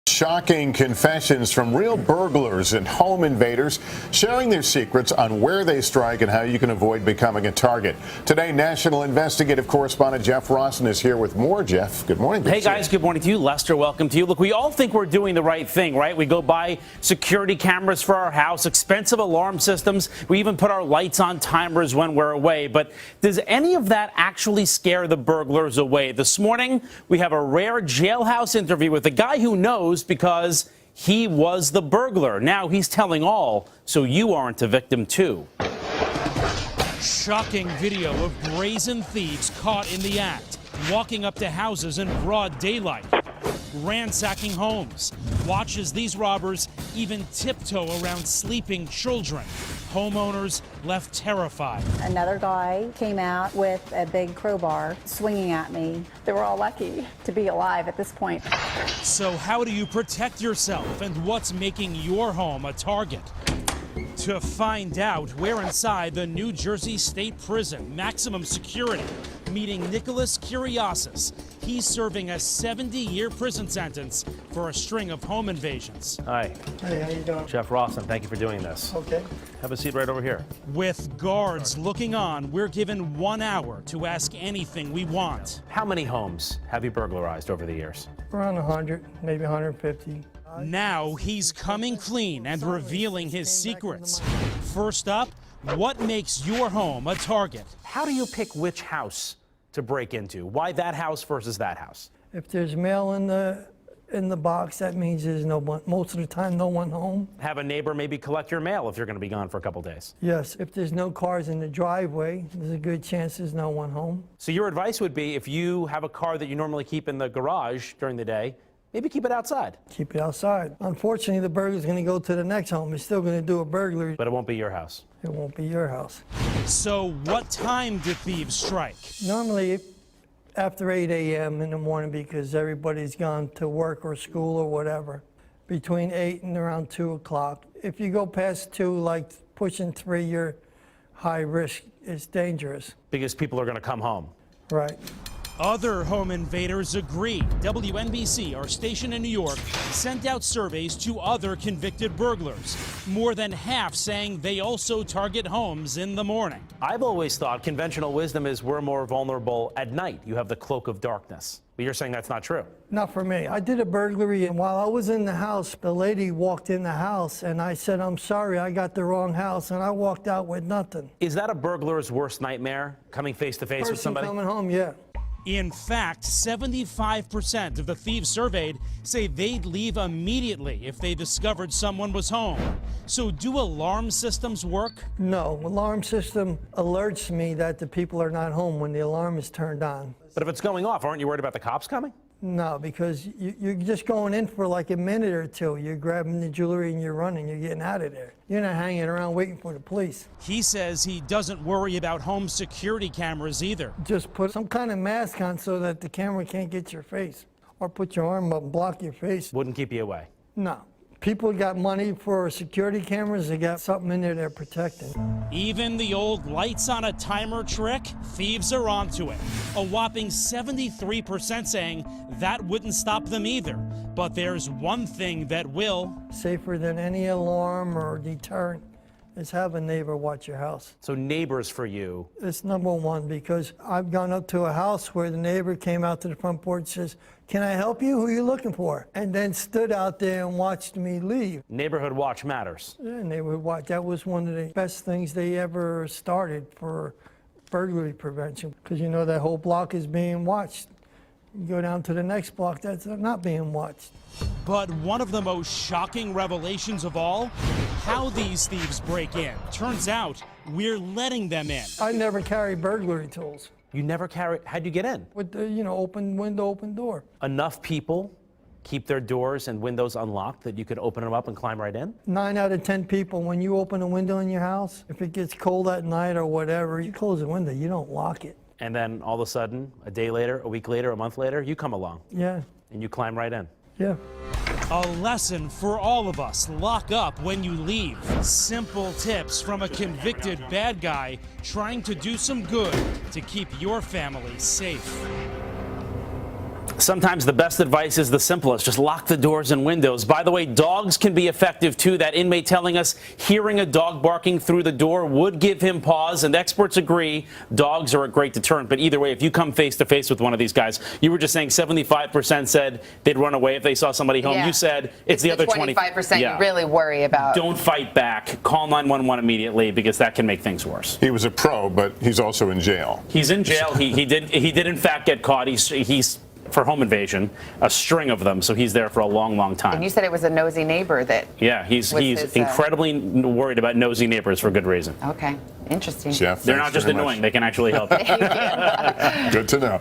Shocking confessions from real burglars and home invaders sharing their secrets on where they strike and how you can avoid becoming a target. Today, national investigative correspondent Jeff Rawson is here with more. Jeff, good morning. Hey guys, good morning to you. Lester, welcome to you. Look, we all think we're doing the right thing, right? We go buy security cameras for our house, expensive alarm systems. We even put our lights on timers when we're away. But does any of that actually scare the burglars away? This morning, we have a rare jailhouse interview with a guy who knows because he was the burglar. Now he's telling all, so you aren't a victim too. Shocking video of brazen thieves caught in the act, walking up to houses in broad daylight, ransacking homes. Watch as these robbers even tiptoe around sleeping children. Homeowners left terrified. Another guy came out with a big crowbar swinging at me. They were all lucky to be alive at this point. So how do you protect yourself, and what's making your home a target? To find out, we're inside the New Jersey State Prison, maximum security, meeting Nicholas Kyrgiasis. He's serving a 70-year prison sentence for a string of home invasions. Hi. Hey, how you doing? Jeff Rawson, thank you for doing this. Okay. Have a seat right over here. With guards looking on, we're given 1 hour to ask anything we want. How many homes have you burglarized over the years? Around 100, maybe 150. Now he's coming clean and revealing his secrets. First up, what makes your home a target? How do you pick which house to break into? Why that house versus that house? If there's mail in the box, that means there's no one. Most of the time, no one home. Have a neighbor maybe collect your mail if you're going to be gone for a couple days. Yes. If there's no cars in the driveway, there's a good chance there's no one home. So your advice would be, if you have a car that you normally keep in the garage during the day, maybe keep it outside. Keep it outside. Unfortunately, the burglar's going to go to the next home. He's still going to do a burglary. But it won't be your house. It won't be your house. So what time do thieves strike? Normally, after 8 a.m. in the morning, because everybody's gone to work or school or whatever. Between 8 and around 2 o'clock. If you go past 2, like pushing 3, you're high risk. It's dangerous. Because people are going to come home. Right. Other home invaders agree. WNBC, our station in New York, sent out surveys to other convicted burglars. More than half saying they also target homes in the morning. I've always thought conventional wisdom is we're more vulnerable at night. You have the cloak of darkness. But you're saying that's not true. Not for me. I did a burglary, and while I was in the house, the lady walked in the house, and I said, "I'm sorry, I got the wrong house," and I walked out with nothing. Is that a burglar's worst nightmare, coming face to face with somebody? Coming home, yeah. In fact, 75% of the thieves surveyed say they'd leave immediately if they discovered someone was home. So do alarm systems work? No, alarm system alerts me that the people are not home when the alarm is turned on. But if it's going off, aren't you worried about the cops coming? No, because you're just going in for like a minute or two. You're grabbing the jewelry and you're running. You're getting out of there. You're not hanging around waiting for the police. He says he doesn't worry about home security cameras either. Just put some kind of mask on so that the camera can't get your face. Or put your arm up and block your face. Wouldn't keep you away. No. People got money for security cameras. They got something in there they're protecting. Even the old lights on a timer trick, thieves are onto it. A whopping 73% saying that wouldn't stop them either. But there's one thing that will. Safer than any alarm or deterrent is have a neighbor watch your house. So neighbors for you. It's number one, because I've gone up to a house where the neighbor came out to the front porch and says, "Can I help you? Who are you looking for?" And then stood out there and watched me leave. Neighborhood watch matters. Yeah, neighborhood watch. That was one of the best things they ever started for burglary prevention, because you know that whole block is being watched. You go down to the next block, that's not being watched. But one of the most shocking revelations of all, how these thieves break in. Turns out we're letting them in. I never carry burglary tools. You never carry, how'd you get in? With the, open window, open door. Enough people keep their doors and windows unlocked that you could open them up and climb right in? 9 out of 10 people, when you open a window in your house, if it gets cold at night or whatever, you close the window, you don't lock it. And then all of a sudden, a day later, a week later, a month later, you come along. Yeah. And you climb right in. Yeah. A lesson for all of us. Lock up when you leave. Simple tips from a convicted bad guy trying to do some good to keep your family safe. Sometimes the best advice is the simplest. Just lock the doors and windows. By the way, dogs can be effective too. That inmate telling us hearing a dog barking through the door would give him pause, and experts agree dogs are a great deterrent. But either way, if you come face to face with one of these guys, you were just saying 75% said they'd run away if they saw somebody home. Yeah. You said it's the other 25% Yeah. you really worry about. Don't fight back. Call 911 immediately, because that can make things worse. He was a pro, but he's also in jail. He's in jail. He did in fact get caught. He's for home invasion, a string of them, so he's there for a long, long time. And you said it was a nosy neighbor that. Yeah, he's his, incredibly worried about nosy neighbors for good reason. Okay, interesting. Jeff, They're not just annoying; they can actually help. Good to know.